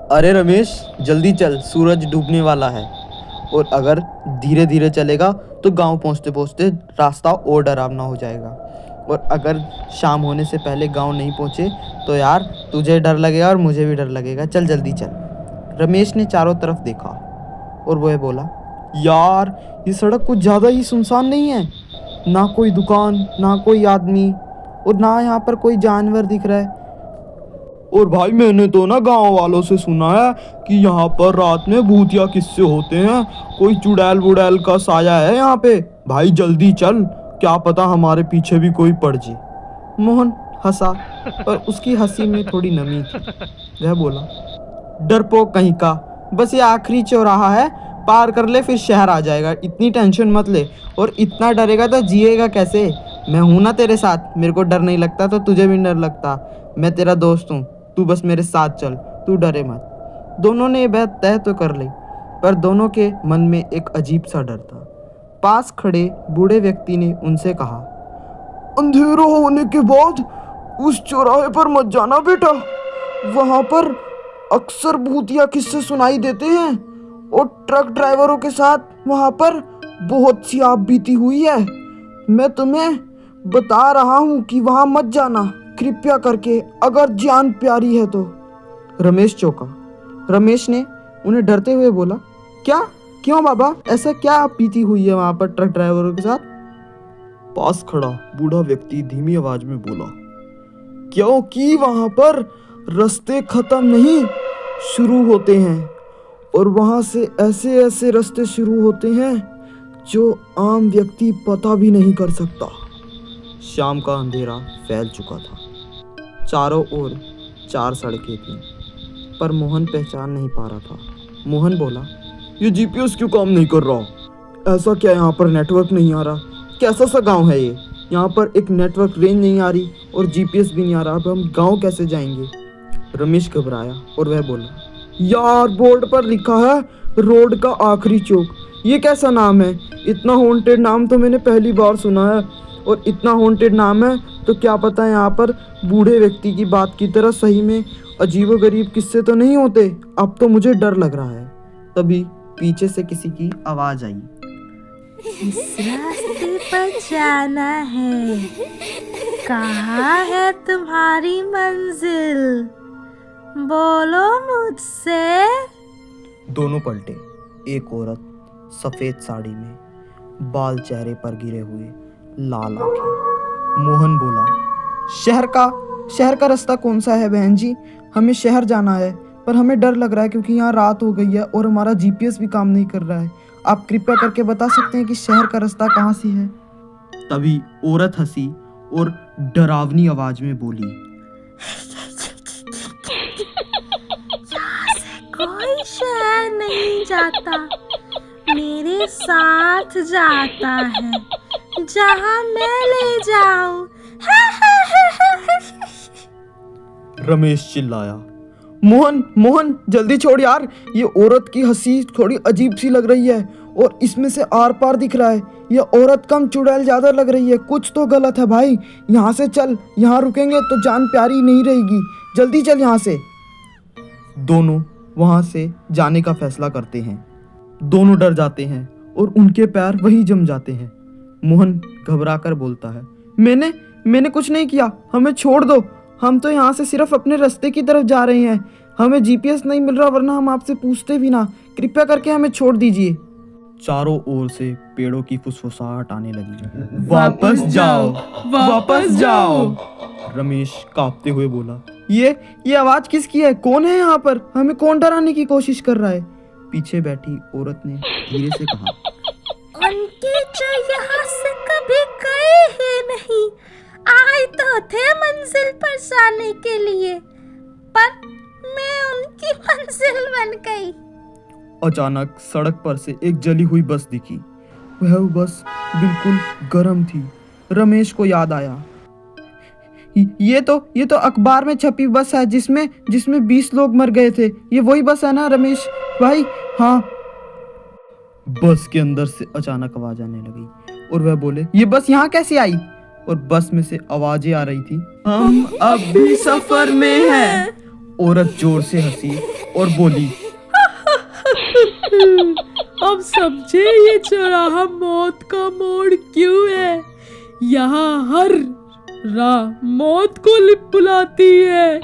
अरे रमेश, जल्दी चल, सूरज डूबने वाला है। और अगर धीरे धीरे चलेगा तो गांव पहुंचते पहुंचते रास्ता और डरावना हो जाएगा। और अगर शाम होने से पहले गांव नहीं पहुंचे तो यार तुझे डर लगेगा और मुझे भी डर लगेगा। चल जल्दी चल। रमेश ने चारों तरफ देखा और वह बोला, यार ये सड़क कुछ ज़्यादा ही सुनसान नहीं है? ना कोई दुकान, ना कोई आदमी, और ना यहाँ पर कोई जानवर दिख रहा है। और भाई मैंने तो ना गांव वालों से सुना है कि यहाँ पर रात में भूतिया किस्से होते हैं, कोई चुड़ैल वुड़ैल का साया है यहाँ पे। भाई जल्दी चल, क्या पता हमारे पीछे भी कोई पड़ जाए। मोहन हंसा, पर उसकी हंसी में थोड़ी नमी थी। वह बोला, डरपोक कहीं का, बस ये आखिरी चौराहा है, पार कर ले फिर शहर आ जाएगा, इतनी टेंशन मत ले। और इतना डरेगा तो जिएगा कैसे? मैं हूं ना तेरे साथ, मेरे को डर नहीं लगता तो तुझे भी डर लगता। मैं तेरा दोस्त हूँ, तू बस मेरे साथ चल, तू डरे मत। दोनों ने ये बात तय तो कर ली, पर दोनों के मन में एक अजीब सा डर था। पास खड़े बूढ़े व्यक्ति ने उनसे कहा, अंधेरा होने के बाद उस चौराहे पर मत जाना बेटा, वहां पर अक्सर भूतिया किस्से सुनाई देते हैं और ट्रक ड्राइवरों के साथ वहां पर बहुत सी आप बीती हुई है। मैं तुम्हें बता रहा हूँ कि वहां मत जाना, कृपया करके, अगर जान प्यारी है तो। रमेश चौंका। रमेश ने उन्हें डरते हुए बोला, क्या? क्यों बाबा, ऐसा क्या आप बीती हुई है वहां पर ट्रक ड्राइवरों के साथ? पास खड़ा बूढ़ा व्यक्ति धीमी आवाज में बोला, क्योंकि वहां पर रास्ते खत्म नहीं शुरू होते हैं, और वहां से ऐसे ऐसे रास्ते शुरू होते हैं जो आम व्यक्ति पता भी नहीं कर सकता। शाम का अंधेरा फैल चुका था। चारों ओर 4 सड़कें थीं, पर मोहन पहचान नहीं पा रहा था। मोहन बोला, ये जीपीएस क्यों काम नहीं कर रहा? ऐसा क्या यहाँ पर नेटवर्क नहीं आ रहा? कैसा सा गांव है ये? यहाँ पर एक नेटवर्क रेंज नहीं आ रही और जीपीएस भी नहीं आ रहा, अब हम गांव कैसे जाएंगे? रमेश घबराया और वह बोला, यार बोर्ड पर लिखा है रोड का आखिरी चौक, ये कैसा नाम है? इतना हॉन्टेड नाम तो मैंने पहली बार सुना है, और इतना हॉन्टेड नाम है तो क्या पता यहाँ पर बूढ़े व्यक्ति की बात की तरह सही में अजीबोगरीब किस्से तो नहीं होते। अब तो मुझे डर लग रहा है। तभी पीछे से किसी की आवाज आई, इस रास्ते पर जाना है, कहाँ है तुम्हारी मंजिल, बोलो मुझसे। दोनों पलटे। एक औरत सफेद साड़ी में, बाल चेहरे पर गिरे हुए, लाल आंखें। मोहन बोला, शहर का रास्ता कौन सा है बहन जी? हमें शहर जाना है, पर हमें डर लग रहा है क्योंकि यहाँ रात हो गई है और हमारा जीपीएस भी काम नहीं कर रहा है। आप कृपया करके बता सकते हैं कि शहर का रास्ता कहाँ से है? तभी औरत हंसी और डरावनी आवाज में बोली, यहाँ से कोई शहर नहीं जाता, मेरे साथ जाता है, जहाँ मैं ले जाऊं। रमेश चिल्लाया, मोहन जल्दी छोड़ यार, ये औरत की हंसी थोड़ी अजीब सी लग रही है और इसमें से आर पार दिख रहा है। ये औरत कम चुड़ैल ज्यादा लग रही है, कुछ तो गलत है भाई। यहाँ से चल, यहाँ रुकेंगे तो जान प्यारी नहीं रहेगी, जल्दी चल यहाँ से। दोनों वहां से जाने का फैसला करते हैं। दोनों डर जाते हैं और उनके पैर वहीं जम जाते हैं। मोहन घबराकर बोलता है, मैंने कुछ नहीं किया, हमें छोड़ दो, हम तो यहाँ से सिर्फ अपने रास्ते की तरफ जा रहे हैं, हमें जीपीएस नहीं मिल रहा, वरना हम आपसे पूछते भी ना, कृपया करके हमें छोड़ दीजिए। चारों ओर से पेड़ों की फुसफुसाहट आने लगी। वापस जाओ। रमेश कांपते हुए बोला, ये आवाज किसकी है? कौन है यहाँ पर? हमें कौन डराने की कोशिश कर रहा है? पीछे बैठी औरत ने धीरे से कहा, उनके जो यहाँ से कभी गए ही नहीं, आए तो थे मंजिल पर जाने के लिए, पर मैं उनकी मंजिल बन गई। अचानक सड़क पर से एक जली हुई बस दिखी। वह बस बिल्कुल गर्म थी। रमेश को याद आया, ये तो अखबार में छपी बस है जिसमें 20 लोग मर गए थे। ये वही बस है ना रमेश भाई? हाँ। बस के अंदर से अचानक आवाज आने लगी और वह बोले, ये बस यहाँ कैसे आई? और बस में से आवाजें आ रही थी, हम अब भी सफर में हैं। औरत जोर से हंसी और बोली, अब समझे ये चौराहा मौत का मोड़ क्यों है। यहाँ हर राह मौत को बुलाती है।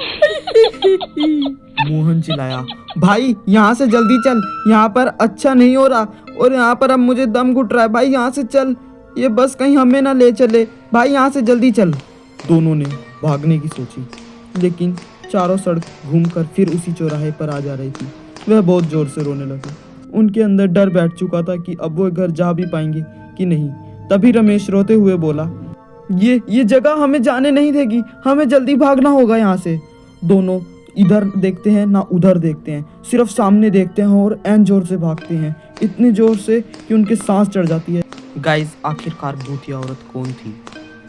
मोहन चिल्लाया, भाई यहाँ से जल्दी चल, यहाँ पर अच्छा नहीं हो रहा और यहाँ पर अब मुझे दम घुट रहा है। भाई यहाँ से चल, ये बस कहीं हमें ना ले चले। भाई यहाँ से जल्दी चल। दोनों ने भागने की सोची, लेकिन चारों सड़क घूमकर फिर उसी चौराहे पर आ जा रही थी। वह बहुत जोर से रोने लगे। उनके अंदर डर बैठ चुका था कि अब वो घर जा भी पाएंगे कि नहीं। तभी रमेश रोते हुए बोला, ये जगह हमें जाने नहीं देगी, हमें जल्दी भागना होगा यहाँ से। दोनों इधर देखते हैं ना उधर देखते हैं, सिर्फ सामने देखते हैं और ऐन जोर से भागते हैं, इतनी जोर से कि उनके सांस चढ़ जाती है। गाइस, आखिरकार भूतिया औरत कौन थी?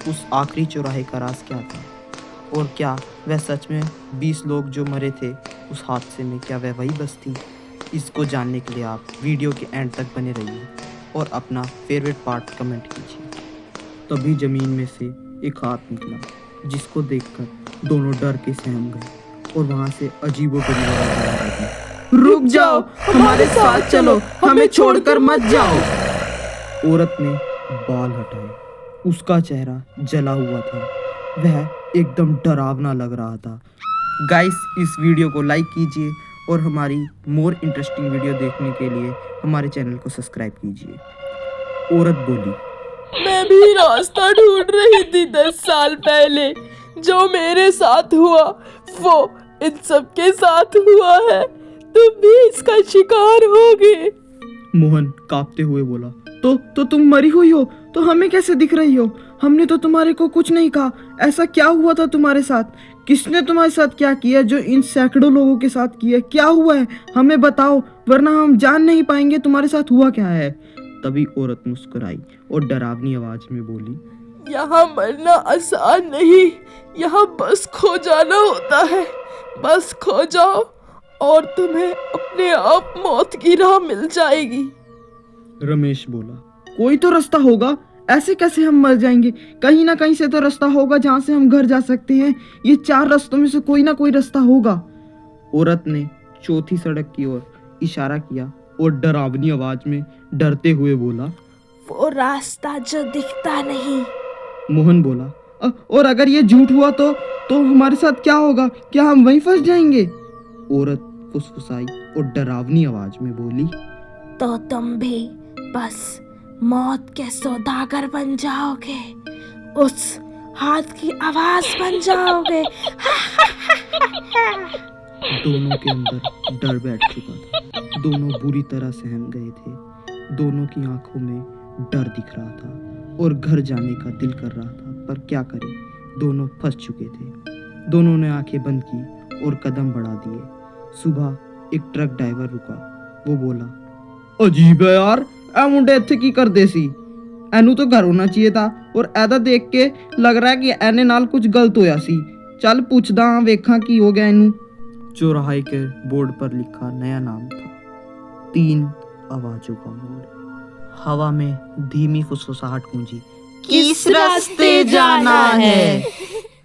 उस आखिरी चौराहे का राज क्या था? और क्या वह सच में 20 लोग जो मरे थे उस हादसे में, क्या वह वही बस थी? इसको जानने के लिए आप वीडियो के एंड तक बने रहिए और अपना फेवरेट पार्ट कमेंट कीजिए। तभी जमीन में से एक हाथ निकला, जिसको देखकर दोनों डर के सहम गए और वहां से अजीबोगरीब आवाज आ रही थी, रुक जाओ, हमारे साथ चलो, हमें छोड़कर मत जाओ। औरत ने बाल हटाए, उसका चेहरा जला हुआ था, वह एकदम डरावना लग रहा था। गाइस, इस वीडियो को लाइक कीजिए और हमारी मोर इंटरेस्टिंग वीडियो देखने के लिए हमारे चैनल को सब्सक्राइब कीजिए। औरत बोली, मैं भी रास्ता ढूंढ रही थी 10 साल पहले। जो मेरे साथ हुआ वो इन सब के साथ हुआ है। तुम भी इसका शिकार होगे। मोहन कांपते हुए बोला, तो तुम मरी हुई हो तो हमें कैसे दिख रही हो? हमने तो तुम्हारे को कुछ नहीं कहा। ऐसा क्या हुआ था तुम्हारे साथ? किसने तुम्हारे साथ क्या किया जो इन सैकड़ों लोगों के साथ किया? क्या हुआ है, हमें बताओ, वरना हम जान नहीं पाएंगे तुम्हारे साथ हुआ क्या है। तभी औरत मुस्कुराई और डरावनी आवाज में बोली, यहाँ मरना आसान नहीं, यहाँ बस खो जाना होता है। बस खो जाओ और तुम्हें अपने आप मौत की राह मिल जाएगी। रमेश बोला, कोई तो रास्ता होगा, ऐसे कैसे हम मर जाएंगे? कहीं ना कहीं से तो रास्ता होगा जहाँ से हम घर जा सकते हैं। ये 4 रास्तों में से कोई ना कोई रास्ता होगा। औरत ने चौथी सड़क की ओर इशारा किया और डरावनी आवाज में डरते हुए बोला, वो रास्ता जो दिखता नहीं। मोहन बोला, और अगर ये झूठ हुआ तो हमारे साथ क्या होगा? क्या हम वहीं फंस जाएंगे? औरत फुसफुसाई और डरावनी आवाज में बोली, तो तुम भी बस मौत के सौदागर बन जाओगे, उस हाथ की आवाज बन जाओगे। दोनों के अंदर डर बैठ चुका था। दोनों बुरी तरह सहम गए थे। दोनों की आंखों में डर दिख रहा था और घर जाने का दिल कर रहा था, पर क्या करें, दोनों फंस चुके थे। दोनों ने आंखें बंद की और कदम बढ़ा दिए। सुबह एक ट्रक ड्राइवर रुका। वो बोला, अजीब है यार, ए मुंडे इत्थे की करदे सी? एनू तो घर होना चाहिए था और ऐदा देख के लग रहा है कि एने नाल कुछ गलत होया सी। चल पूछदा हां, वेखां की हो गया एनू। चौराहे के बोर्ड पर लिखा नया नाम था, 3 आवाजों का मोड़। हवा में धीमी फुसफुसाहट गूंजी, किस रास्ते जाना है?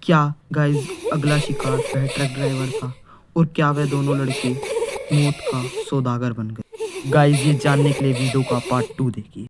क्या गाइस, अगला शिकार वह ट्रक ड्राइवर था और क्या वह दोनों लड़के मौत का सौदागर बन गए? गाइस, ये जानने के लिए वीडियो का पार्ट 2 देखिए।